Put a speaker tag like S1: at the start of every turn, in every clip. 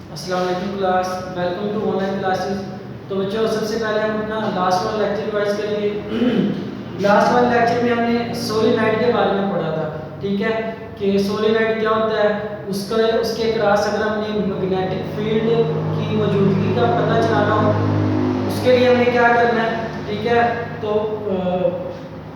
S1: अस्सलाम वालेकुम class, welcome to online classes. तो बच्चों, सबसे पहले हम अपना लास्ट वाला लेक्चर रिवाइज करेंगे। लास्ट वाले लेक्चर में हमने सोलेनॉइड के बारे में पढ़ा था, ठीक है, कि सोलेनॉइड क्या होता है। उसके क्रॉस अगर हमने मैग्नेटिक फील्ड की मौजूदगी का पता चलाना हो, उसके लिए हमें क्या करना है, ठीक है। तो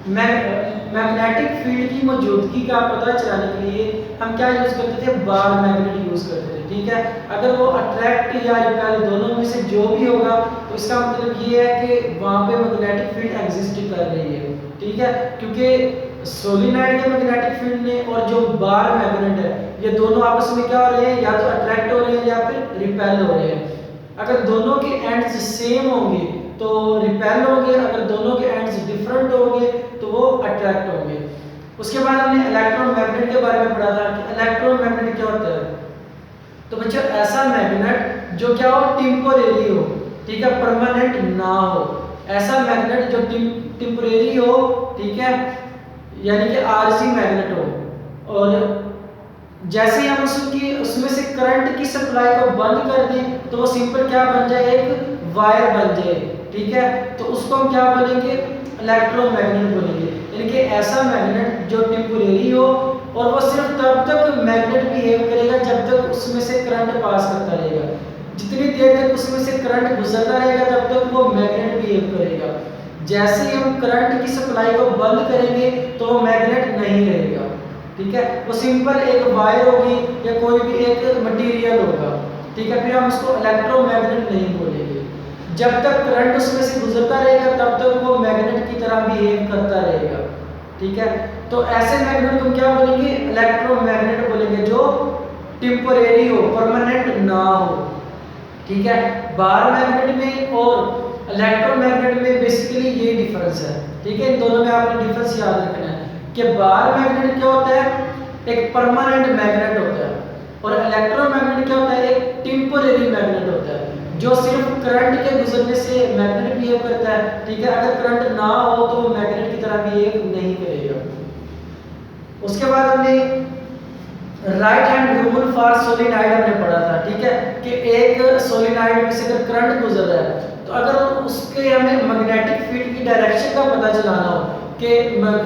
S1: मैग्नेटिक फील्ड की मौजूदगी का पता चलाने के लिए हम क्या यूज़ करते थे, बार मैग्नेट यूज़ करते थे, ठीक है। अगर वो अट्रैक्ट या रिपेल दोनों में से जो भी होगा, तो इसका मतलब ये है कि वहाँ पे मैग्नेटिक फील्ड एग्जिस्ट कर रही है, ठीक है। क्योंकि सोलेनॉइड के मैग्नेटिक फील्ड ने और जो बार मैग्नेट है, ये दोनों आपस में क्या हो रहे हैं, या तो अट्रैक्ट हो रहे हैं या फिर रिपेल हो रहे हैं। अगर दोनों के एंड्स सेम होंगे तो रिपेल होंगे, अगर दोनों के एंड्स डिफरेंट होंगे तो वो अट्रैक्ट होंगे। उसके बाद हमने इलेक्ट्रोमैग्नेट के बारे में पढ़ा था कि इलेक्ट्रोमैग्नेट क्या होता है। तो बच्चों, ऐसा मैग्नेट जो क्या हो, टेम्पोरेरी हो, ठीक है, परमानेंट ना हो। ऐसा मैग्नेट जो टेम्पोरेरी हो, ठीक है, यानी कि आरसी मैग्नेट हो, और जैसे ही हम उसमें से करंट की सप्लाई को बंद कर दें तो वो सिंपल क्या बन जाए, एक वायर बन जाए, ठीक है। तो उसको हम क्या बोलेंगे, इलेक्ट्रोमैग्नेट बोलेंगे। यानी कि ऐसा मैग्नेट जो टेम्पोरेरी हो, और वो सिर्फ तब तक मैग्नेट बिहेव करेगा जब तक उसमें से करंट पास करता रहेगा। जितनी देर तक उसमें से करंट गुजरता रहेगा तब तक वो मैग्नेट बिहेव करेगा। जैसे ही हम करंट की सप्लाई को बंद करेंगे तो वो मैग्नेट नहीं रहेगा, ठीक है। वो सिंपल एक वायर होगी या कोई भी एक मटेरियल होगा, ठीक है। फिर हम उसको इलेक्ट्रोमैग्नेट नहीं बोलेंगे। जब तक करंट उसमें से गुजरता रहेगा तब तक वो मैग्नेट की तरह बिहेव करता रहेगा, ठीक है। तो ऐसे मैग्नेट को क्या बोलेंगे, इलेक्ट्रोमैग्नेट बोलेंगे, जो टेम्पोरेरी हो, परमानेंट ना हो, ठीक है। बार मैग्नेट में और इलेक्ट्रोमैग्नेट में बेसिकली ये डिफरेंस है, ठीक है। इन दोनों में आपने डिफरेंस याद रखना है कि बार मैग्नेट क्या होता है, एक परमानेंट मैग्नेट होता है, और इलेक्ट्रोमैग्नेट क्या होता है, एक टेम्पोरेरी मैग्नेट होता है जो सिर्फ करंट के गुजरने से मैग्नेट बिहेव करता है, ठीक है। अगर करंट ना हो तो वो मैग्नेट की तरह बिहेव नहीं करेगा। उसके बाद हमने right hand rule for solenoid हमने पढ़ा था, ठीक है, कि एक सोलेनॉइड में से अगर करंट गुजर रहा है तो अगर उसके हमें मैग्नेटिक फील्ड की डायरेक्शन का पता चलाना हो कि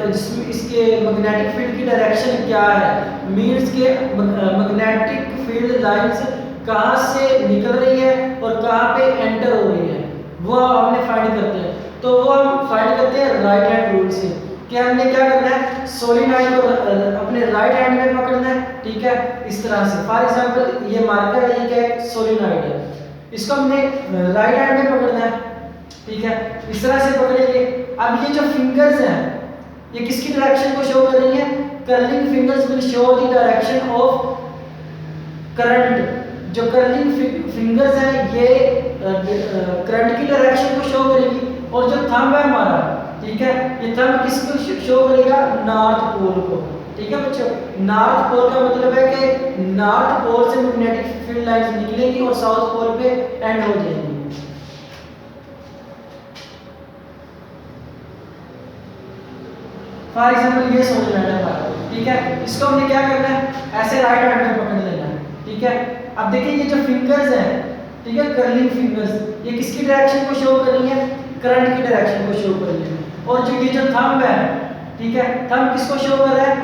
S1: जिसमें इसके मैग्नेटिक फील्ड की डायरेक्शन क्या है, मींस के मैग्नेटिक फील्ड लाइंस कहाँ से निकल रही है और कहाँ पे एंटर हो रही है, वो हमने फाइंड करते हैं। तो वो हम फाइंड करते हैं राइट हैंड रूल से, कि हमने क्या करना है, सोलेनॉइड को अपने राइट हैंड में पकड़ना है, ठीक है, इस तरह से। फॉर एग्जांपल ये मार्कर है, ये क्या है, सोलेनॉइड है, इसको हमने राइट हैंड में पकड़ना है, ठीक है, इस तरह से पकड़ेंगे। अब ये जो फिंगर्स हैं, ये किसकी डायरेक्शन को शो कर रही है, curling fingers will show the direction of current. जो कर्लिंग फिंगर्स हैं ये करंट की डायरेक्शन को शो करेगी, और जो थंब है हमारा, ठीक है, ये थंब किसको शो करेगा, नॉर्थ पोल को, ठीक है बच्चों। नॉर्थ पोल का मतलब है कि नॉर्थ पोल से मैग्नेटिक फील्ड लाइंस निकलेगी और साउथ पोल पे एंड हो जाएगी। फॉर एग्जांपल ये सोलेनॉइड है हमारा, ठीक है, इसको हमने क्या करना है, ऐसे राइट हैंड में पकड़ लेना है, ठीक है। अब देखिए ये जो फिंगर्स हैं, ठीक है, कर्लिंग फिंगर्स, ये किसकी डायरेक्शन को शो कर रही है, करंट की डायरेक्शन को शो कर रही है। और जो ये जो थंब है, ठीक है, थंब किसको शो कर रहा है,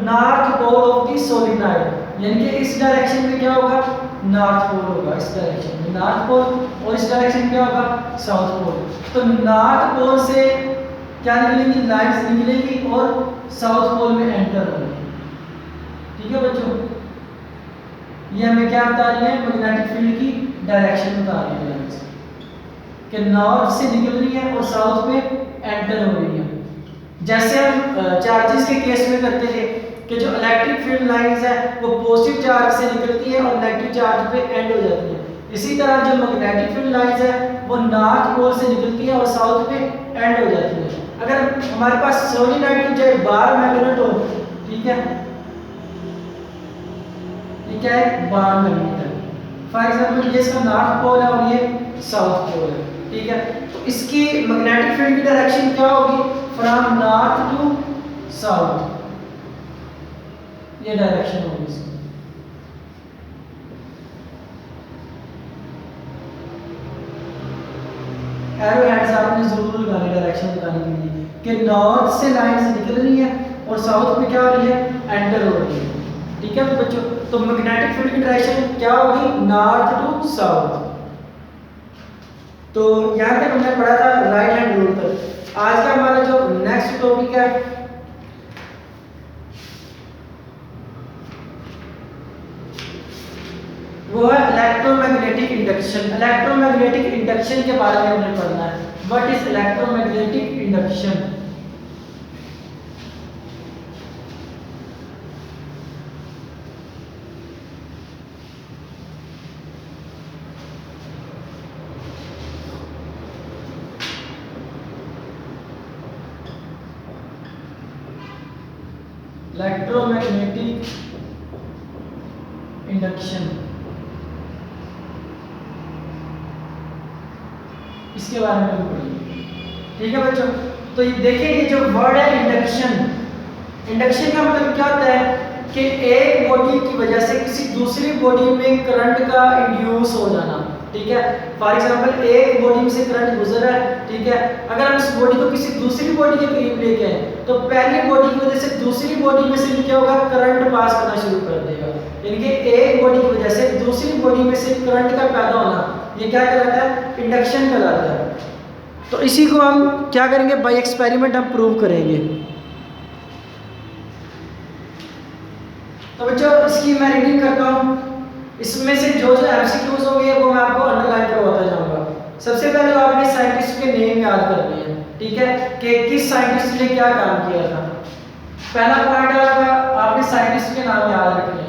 S1: north pole of the solenoid, यानी कि इस डायरेक्शन में क्या होगा, नॉर्थ पोल होगा, इस डायरेक्शन में नॉर्थ पोल, और इस डायरेक्शन में क्या होगा, साउथ पोल। तो नॉर्थ पोल से क्या निकलेंगी, लाइंस निकलेंगी और साउथ पोल में एंटर होंगी, ठीक है बच्चों। ये हमें क्या बता रही है, मैग्नेटिक फील्ड की डायरेक्शन बता रही है लाइंस, कि नॉर्थ से निकल रही है और साउथ में एंटर हो रही है। जैसे हम चार्जेस के केस में करते थे कि जो इलेक्ट्रिक फील्ड लाइंस है वो पॉजिटिव चार्ज से निकलती है और नेगेटिव चार्ज पे एंड हो जाती है। इसी तरह जो मैग्नेटिक फील्ड लाइंस है वो नॉर्थ पोल से निकलती है और साउथ पे एंड हो जाती है। अगर हमारे पास सोलेनॉइड की जगह बार मैग्नेट हो, ठीक है, ये क्या है, बार मैग्नेट है। फॉर एग्जांपल ये इसका नॉर्थ पोल है और ये साउथ पोल है, ठीक है। तो इसकी मैग्नेटिक फील्ड की डायरेक्शन क्या होगी, फ्रॉम नॉर्थ टू साउथ, ये डायरेक्शन होगी इसकी। आपने जरूर लगानी डायरेक्शन बताने के लिए कि नॉर्थ से लाइन निकल रही है और साउथ में क्या हो रही है, एंटर हो रही है। ठीक है तो बच्चों, तो मैग्नेटिक फील्ड की डायरेक्शन क्या होगी, नॉर्थ टू साउथ। तो यहाँ तक हमने पढ़ा था राइट हैंड रूल तक। आज का हमारा जो नेक्स्ट टॉपिक है वो है इलेक्ट्रोमैग्नेटिक इंडक्शन। इलेक्ट्रोमैग्नेटिक इंडक्शन के बारे में हमने पढ़ना है। What is electromagnetic induction? Electromagnetic induction, इसके बारे में भी पढ़ेंगे। ठीक है बच्चों, तो ये देखिए ये जो वर्ड है इंडक्शन, इंडक्शन का मतलब क्या होता है कि एक बॉडी की वजह से किसी दूसरी बॉडी में करंट का इंड्यूस हो जाना। ठीक है, फॉर एग्जांपल एक बॉडी में से करंट गुजर रहा है, ठीक है, अगर हम इस बॉडी को किसी दूसरी बॉडी के करीब लेके आए तो पहली बॉडी की वजह से दूसरी बॉडी में से क्या होगा, करंट पास करना शुरू कर देगा। यानी कि एक बॉडी की वजह से दूसरी बॉडी में से करंट का पैदा होना, ये क्या कहलाता है, इंडक्शन कहलाता है। तो इसी को हम क्या करेंगे, बाय एक्सपेरिमेंट हम प्रूव करेंगे। तो बच्चों इसकी मैं रीडिंग करता हूँ, इसमें से जो जो एमसीक्यूज होंगे वो मैं आपको अंडरलाइन करवाता जाऊंगा। सबसे पहले तो आपने साइंटिस्ट के नेम याद करने हैं, ठीक है, कि किस साइंटिस्ट ने क्या काम किया था। पहला पॉइंट है आपका, आपने साइंटिस्ट के नाम याद रखने हैं।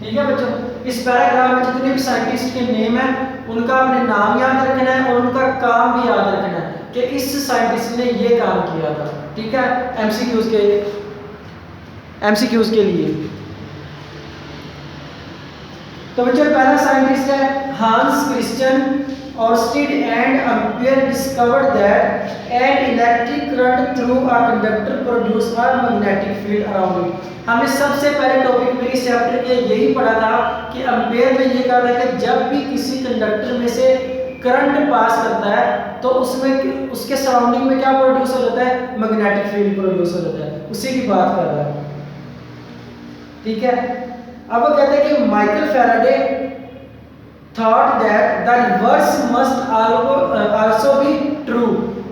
S1: ठीक है बच्चों, इस पैराग्राफ में जितने भी साइंटिस्ट के नेम है उनका आपने नाम याद रखना है और उनका काम भी याद रखना है कि इस साइंटिस्ट ने ये काम किया था। ठीक है, एमसीक्यूज के लिए। तो बच्चों पहला साइंटिस्ट है Hans Christian Oersted and Ampere discovered that an electric current through a conductor produce a magnetic field around it. हमने सबसे पहले टॉपिक में इस चैप्टर के यही पढ़ा था कि एम्पियर ने ये कहा था कि जब भी किसी कंडक्टर में से करंट पास करता है तो उसमें उसके सराउंडिंग में क्या प्रोड्यूस हो जाता है, मैग्नेटिक फील्ड प्रोड्यूस हो जाता है। उसी की बात कर रहा है। ठीक है, अब वो कहते हैं कि Michael Faraday thought that the reverse must also be true,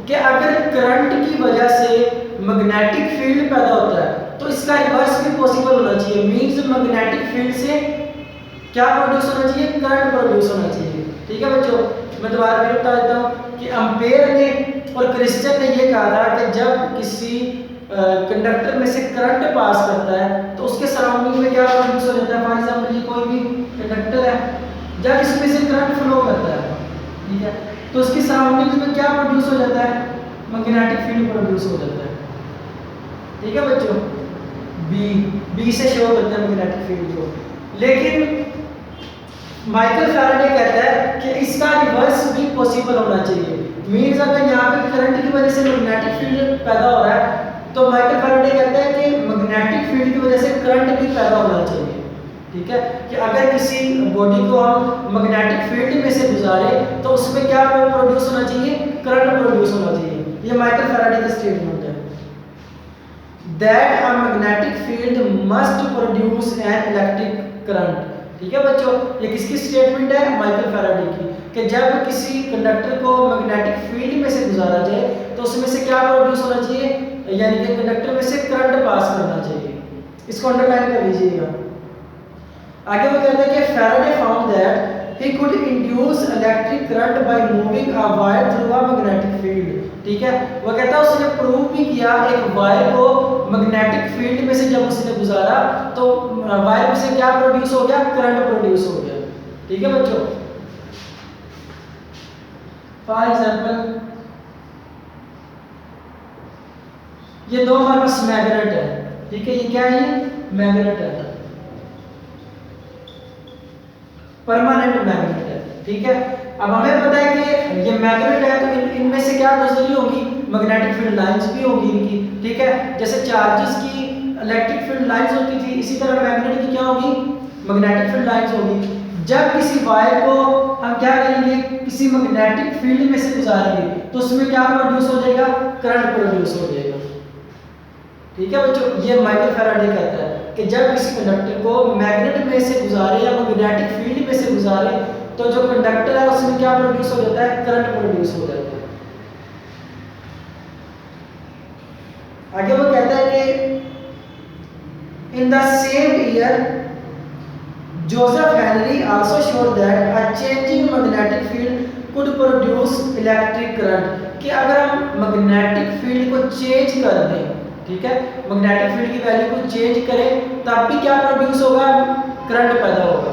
S1: कि अगर करंट की वजह से मैग्नेटिक फील्ड पैदा होता है तो इसका रिवर्स भी पॉसिबल होना चाहिए। मींस मैग्नेटिक फील्ड से क्या प्रोड्यूस होना चाहिए, करंट प्रोड्यूस होना चाहिए। ठीक है बच्चों, मैं दोबारा फिर बता देता हूँ कि एम्पेयर ने और क्रिश्चियन ने ये कहा था कि जब किसी कंडक्टर में से करंट पास करता है तो उसके सराउंडिंग में क्या प्रोड्यूस हो जाता है। फॉर एग्जांपल ये कोई भी कंडक्टर है, जब इसमें से करंट फ्लो करता है, ठीक है, तो उसकी सराउंडिंग में क्या प्रोड्यूस हो जाता है, मैग्नेटिक फील्ड प्रोड्यूस हो जाता है। ठीक है बच्चों, बी से शो करते हैं मैग्नेटिक फील्ड को। लेकिन माइकल फैराडे कहता है कि इसका रिवर्स भी पॉसिबल होना चाहिए। मींस अगर यहाँ पे करंट की वजह से मैग्नेटिक फील्ड पैदा हो रहा है तो माइकल फैराडे कहता है कि मैग्नेटिक फील्ड की वजह से करंट भी पैदा होना चाहिए। ठीक है, कि अगर किसी बॉडी को हम मैग्नेटिक फील्ड में से गुजारे तो उसमें क्या प्रोड्यूस होना चाहिए, करंट प्रोड्यूस होना चाहिए। ये माइकल फैराडे का स्टेटमेंट है। That a magnetic field must produce an electric current. ठीक है बच्चों, ये किसकी स्टेटमेंट है, माइकल फैराडे की, कि जब किसी कंडक्टर को मैग्नेटिक फील्ड में से गुजारा जाए तो उसमें से क्या प्रोड्यूस होना चाहिए, यानी कि कंडक्टर में से करंट पास करना चाहिए। इसको अंडरलाइन कर लीजिएगा। आगे वो कहते हैं कि Faraday found that he could induce electric current by moving a wire through a magnetic field. ठीक है, वो कहता है उसने प्रूव भी किया एक वायर को मैग्नेटिक फील्ड में से जब उसने गुजारा तो वायर में से क्या प्रोड्यूस हो गया, करंट प्रोड्यूस हो गया। ठीक है बच्चों, फॉर एग्जांपल ये दो हमारे पास मैग्नेट है। ठीक है, ये क्या है, ये मैग्नेट है, परमानेंट मैग्नेट है। ठीक है, अब हमें पता है कि ये मैग्नेट है तो इनमें से क्या गुजरी होगी, मैग्नेटिक फील्ड लाइंस भी होगी इनकी। ठीक है, जैसे चार्जेस की इलेक्ट्रिक फील्ड लाइंस होती थी, इसी तरह मैग्नेट की क्या होगी, मैग्नेटिक फील्ड लाइंस होगी। जब किसी वायर को हम क्या करेंगे, किसी मैग्नेटिक फील्ड में से गुजारेंगे तो उसमें क्या प्रोड्यूस हो जाएगा, करंट प्रोड्यूस हो जाएगा। ठीक है बच्चों, ये माइकल फैराडे कहता है कि जब किसी कंडक्टर को मैग्नेट में से गुजारे या मैग्नेटिक फील्ड में से गुजारे तो जो कंडक्टर है उसमें क्या प्रोड्यूस हो जाता है, करंट प्रोड्यूस हो जाता है। आगे वो कहता है कि in the same year Joseph Henry also showed that a changing magnetic field could produce electric current, कि अगर हम मैग्नेटिक फील्ड को चेंज कर दें, ठीक है, मैग्नेटिक फील्ड की वैल्यू को चेंज करें तब भी क्या प्रोड्यूस होगा, करंट पैदा होगा।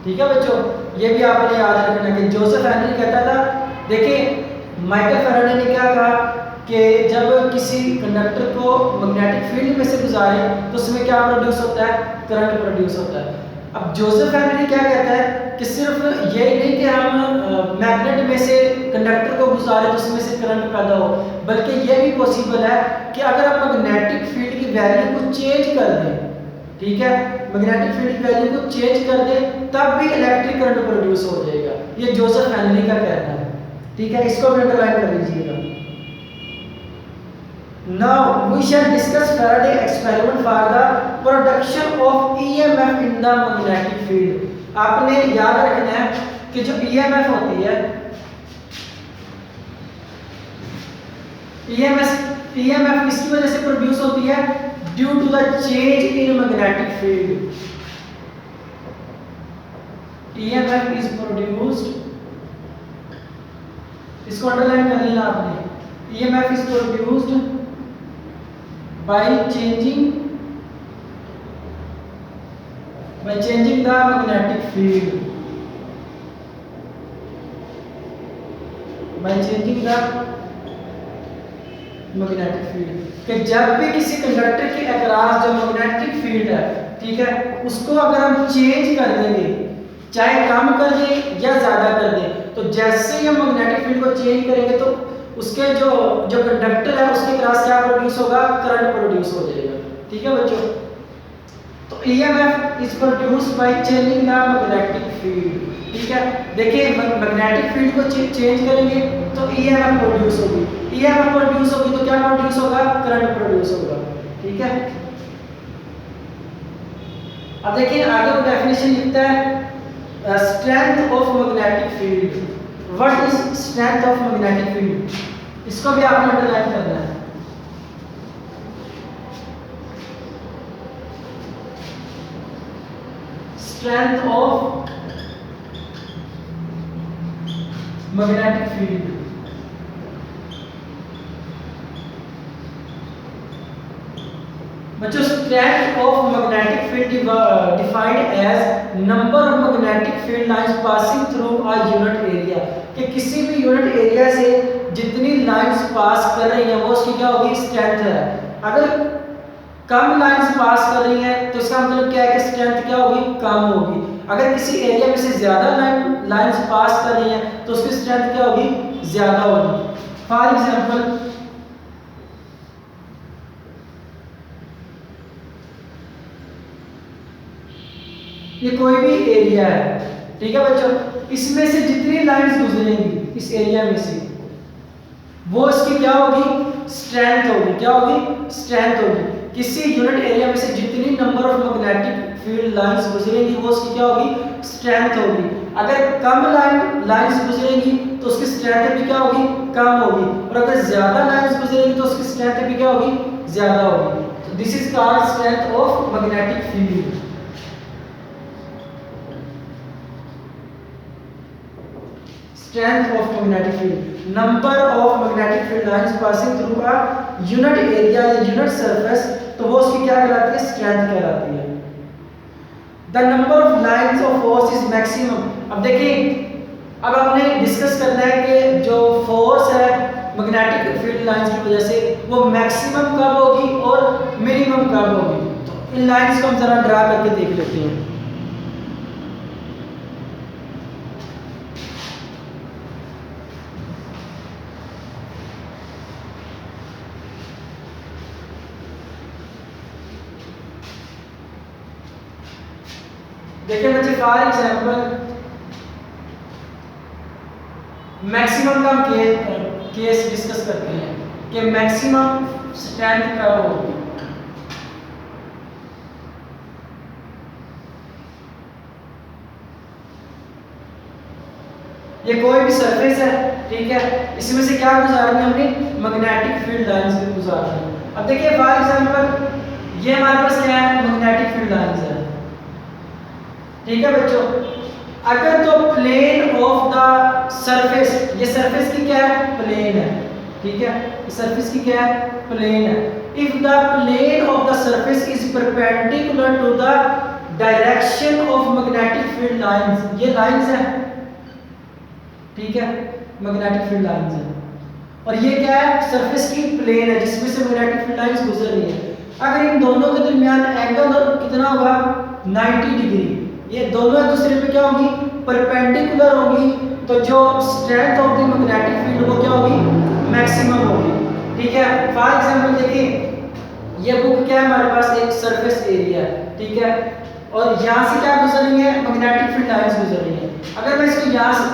S1: ठीक है बच्चों, ये भी आपने याद रखना कि जोसेफ हेनरी कहता था, देखिए माइकल फैराडे ने क्या कहा कि जब किसी कंडक्टर को मैग्नेटिक फील्ड में से गुजारे तो उसमें क्या प्रोड्यूस होता है, करंट प्रोड्यूस होता है। अब जोसेफ हेनरी क्या कहता है कि सिर्फ यही नहीं कि हम मैग्नेट में से कंडक्टर को गुजारे तो उसमें से करंट पैदा हो, बल्कि ये भी पॉसिबल है कि अगर हम मैग्नेटिक फील्ड की वैल्यू को चेंज कर दें, ठीक है, मैग्नेटिक फील्ड की वैल्यू को चेंज कर दें तब भी इलेक्ट्रिक करंट प्रोड्यूस हो जाएगा। ये जोसेफ हेनरी का कहना है। ठीक है, इसको भी अंडरलाइन कर लीजिएगा। Now we shall discuss Faraday experiment for the production of EMF in the magnetic field. आपने याद रखना है कि जो EMF होती है, EMF किसकी वजह से प्रोड्यूस होती है, due to the change in magnetic field. EMF is produced, इसको अंडरलाइन कर लेना आपने, EMF is produced by changing the magnetic field, कि जब भी किसी कंडक्टर के अक्रॉस जो मैग्नेटिक फील्ड है, ठीक है, उसको अगर हम चेंज कर देंगे, चाहे कम कर दें या ज्यादा कर दें, तो जैसे ही हम मैग्नेटिक फील्ड को चेंज करेंगे तो उसके जो कंडक्टर है उसके क्रॉस क्या प्रोड्यूस होगा, करंट प्रोड्यूस हो जाएगा। ठीक है बच्चों, तो EMF is produced by changing the magnetic field. ठीक है, देखिए मैग्नेटिक फील्ड को चेंज करेंगे तो EMF प्रोड्यूस होगी, EMF प्रोड्यूस होगी तो क्या प्रोड्यूस होगा, करंट प्रोड्यूस होगा। ठीक है, अब देखिए आगे वो डेफिनेशन लिखता है, strength of magnetic field. What is strength of magnetic field, इसको भी आपने अंडरलाइन करना है। स्ट्रेंथ ऑफ मैग्नेटिक फील्ड, बच्चों strength of magnetic field defined as number of magnetic field lines passing through a unit area, कि किसी भी unit area से जितनी लाइंस पास कर रही हैं वो उसकी क्या होगी, स्ट्रेंथ है। अगर कम लाइंस पास कर रही हैं तो इसका मतलब क्या है कि स्ट्रेंथ क्या होगी, कम होगी। अगर किसी एरिया में से ज्यादा लाइंस पास कर रही हैं तो उसकी स्ट्रेंथ क्या होगी, ज्यादा होगी। फॉर एग्जांपल ये कोई भी एरिया है, ठीक है बच्चों, इसमें से जितनी लाइंस गुजरेंगी इस एरिया में से वो इसकी क्या होगी, स्ट्रेंथ होगी। क्या होगी, स्ट्रेंथ होगी। किसी यूनिट एरिया में से जितनी number of magnetic field lines गुजरेंगी वो उसकी क्या होगी, स्ट्रेंथ होगी। अगर कम लाइंस गुजरेंगी तो उसकी स्ट्रेंथ भी क्या होगी, कम होगी, और अगर ज्यादा लाइंस गुजरेंगी तो उसकी स्ट्रेंथ भी क्या होगी, ज्यादा होगी। तो this is called strength of magnetic field. Strength of magnetic field, number of magnetic field lines passing through a unit area या unit surface, तो वो उसकी क्या कहलाती है, strength कहलाती है। The number of lines of force is maximum। अब देखिए, अब आपने डिस्कस करना है कि जो फोर्स है मैग्नेटिक फील्ड लाइंस की वजह से वो मैक्सिमम कब होगी और मिनिमम कब होगी। तो इन लाइंस को हम जरा ड्रा करके देख लेते हैं। देखिए बच्चे फॉर एग्जांपल मैक्सिमम का हम केस डिस्कस करते हैं कि मैक्सिमम स्ट्रेंथ कब होगी। ये कोई भी सरफेस है, ठीक है, इसमें से क्या गुजारनी है हमने, मैग्नेटिक फील्ड लाइंस भी गुजारनी है। अब देखिए फॉर एग्जांपल ये हमारे पास क्या है, मैग्नेटिक फील्ड लाइंस है, ठीक है बच्चों। अगर तो प्लेन ऑफ द सरफेस, ये सरफेस की क्या है, प्लेन है, ठीक है, इस सरफेस की क्या है, प्लेन है। If the plane of the surface is perpendicular to the direction of magnetic field lines, ये लाइंस है, ठीक है, मैग्नेटिक फील्ड लाइंस है, और ये क्या है, सरफेस की प्लेन है जिसमें से मैग्नेटिक फील्ड लाइंस गुजर रही है। अगर इन दोनों के दरमियान एंगल कितना होगा, 90 डिग्री, ये दोनों एक दूसरे पे क्या होगी, परपेंडिकुलर होगी, तो जो strength of the magnetic field वो क्या होगी, मैक्सिमम होगी, ठीक है। फॉर एग्जांपल देखिए ये बुक क्या है हमारे पास, एक सरफेस एरिया है, ठीक है, और यहाँ से क्या गुजर रही है, मैग्नेटिक फील्ड लाइंस गुजर रही है। अगर मैं इसको यहाँ से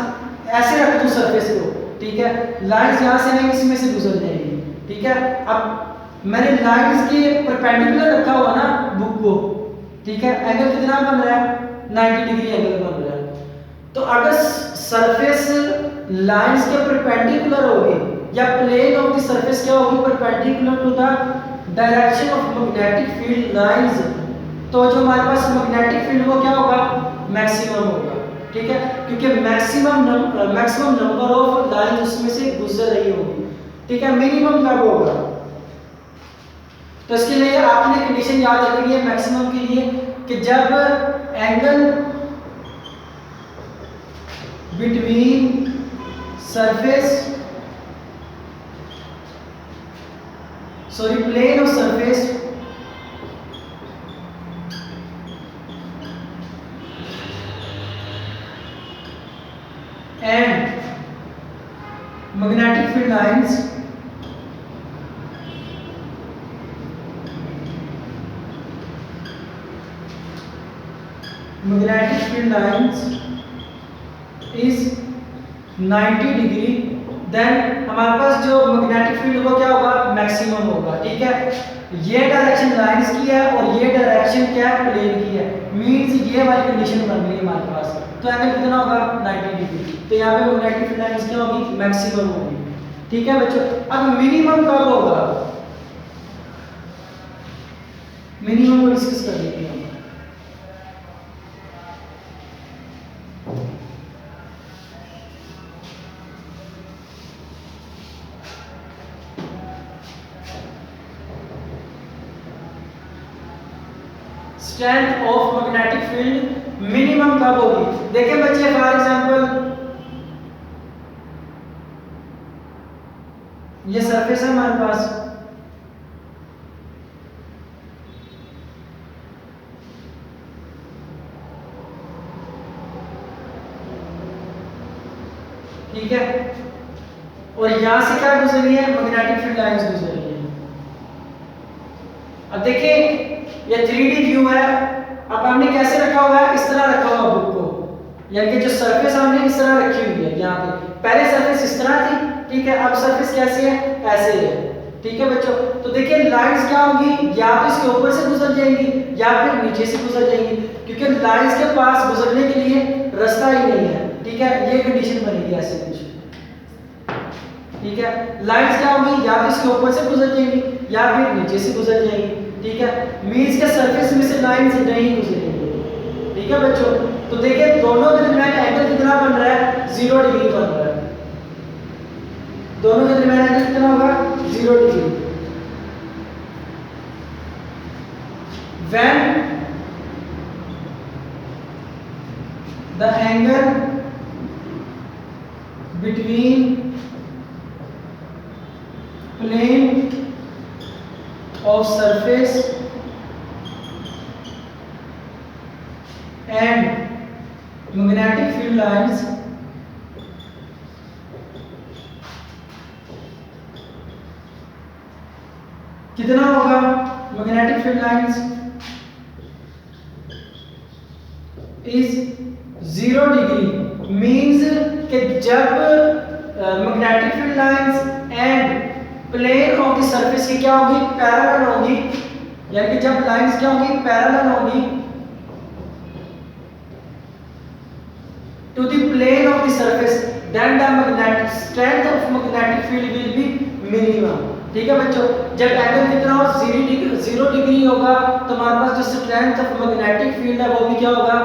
S1: ऐसे रख दूं सरफेस को, ठीक है, लाइंस यहाँ से नहीं इसमें से गुजर जाएगी, ठीक है। अब मैंने लाइंस के परपेंडिकुलर रखा हुआ ना बुक को, ठीक है, एंगल कितना बन रहा है, 90 डिग्री एंगल बन रहा है। तो अगर सरफेस लाइंस के परपेंडिकुलर होगी या प्लेन ऑफ द सरफेस क्या होगी, perpendicular to the direction of magnetic field lines, तो जो हमारे पास मैग्नेटिक फील्ड वो क्या होगा, मैक्सिमम होगा, ठीक है, क्योंकि मैक्सिमम नंबर ऑफ लाइन उसमें से गुजर रही होगी, ठीक है। मिनिमम कब होगा, तो इसके लिए आपने कंडीशन याद रखनी है मैक्सिमम के लिए कि जब angle between surface plane of surface and magnetic field lines is 90 degree, then हमारे पास जो मैग्नेटिक फील्ड वो क्या होगा, मैक्सिमम होगा, ठीक है। ये डायरेक्शन लाइंस की है और ये डायरेक्शन क्या है, प्लेन की है, मींस ये वाली कंडीशन बन रही है हमारे पास, तो एंगल कितना होगा, 90 डिग्री, तो यहाँ पे मैग्नेटिक फील्ड लाइंस क्या होगी, मैक्सिमम होगी, ठीक है बच्चों। अब मिनिमम कब होगा, मिनिमम को डिस्कस कर लेते हैं। Strength of magnetic field minimum कब होगी, देखिए बच्चे फॉर एग्जांपल ये सरफेस है हमारे पास, ठीक है, और यहां से क्या गुजर रही है, मैग्नेटिक फील्ड लाइंस गुजर रही है। अब देखिए ये 3D व्यू है, अब हमने कैसे रखा हुआ है, इस तरह रखा हुआ बुक को, यानी कि जो सरफेस हमने इस तरह रखी हुई है, यहाँ पे पहले सरफेस इस तरह थी, ठीक है, अब सरफेस कैसे है, ऐसे है, ठीक है बच्चों। तो देखिए लाइंस क्या होगी, या तो इसके ऊपर से गुजर जाएंगी या फिर नीचे से गुजर जाएंगी, क्योंकि लाइंस के पास गुजरने के लिए रास्ता ही नहीं है, ठीक है, ये कंडीशन बनेगी ऐसे कुछ, ठीक है। लाइंस क्या होगी, या तो इसके ऊपर से गुजर जाएंगी या फिर नीचे से गुजर जाएंगी, ठीक है, मींस के सरफेस में से लाइंस नहीं गुजरेंगी, ठीक है बच्चों। तो देखिए दोनों के दरमियान एंगल कितना बन रहा है, 0 डिग्री बन रहा है, दोनों के दरमियान एंगल कितना होगा, 0 degree. when the angle between plane of surface and magnetic field lines कितना होगा, magnetic field lines is 0 degree means कि जब magnetic field lines and plane of the surface की क्या होगी, पैरेलल होगी, यानी कि जब लाइंस क्या होगी, पैरेलल होगी to the plane of the surface, then the magnetic strength of magnetic field will be minimum. ठीक है बच्चों, जब एंगल कितना हो 0 डिग्री होगा तो हमारे पास जो स्ट्रेंथ ऑफ मैग्नेटिक फील्ड है वो भी क्या होगा,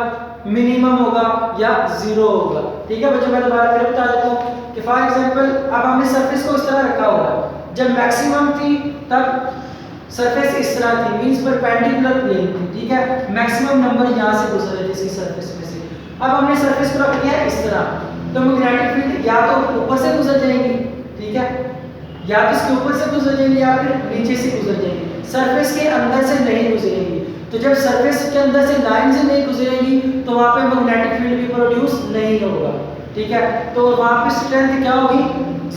S1: मिनिमम होगा या 0 होगा। ठीक है बच्चों, मैं दोबारा फिर बता देता हूँ कि फॉर एग्जांपल अब हमने सरफेस को इस तरह रखा हुआ है, जब मैक्सिमम थी तब सरफेस इस तरह थी, मींस परपेंडिकुलर प्लेन थी। ठीक है, मैक्सिमम नंबर यहां से गुजर रहे थे इसकी सरफेस में से। अब हमने सरफेस को रख दिया है इस तरह, तो मैग्नेटिक फील्ड या तो ऊपर से गुजर जाएंगी, ठीक है, या तो इसके ऊपर से गुजर जाएंगी या फिर नीचे से गुजर जाएंगी, सरफेस के अंदर से नहीं गुजरेंगी। तो जब सरफेस के अंदर से लाइन से नहीं गुजरेंगी तो वहां पे मैग्नेटिक फील्ड भी प्रोड्यूस नहीं होगा। ठीक है, तो वहां पे स्ट्रेंथ क्या होगी,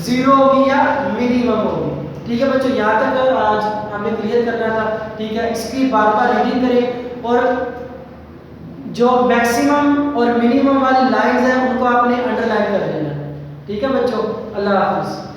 S1: 0 होगी या मिनिमम होगी। ठीक है बच्चों, यहाँ तक आज हमें क्लियर करना था। ठीक है, इसकी बार बार रीडिंग करें और जो मैक्सिमम और मिनिमम वाली लाइंस हैं उनको आपने अंडरलाइन कर लेना। ठीक है बच्चों, अल्लाह हाफिज़।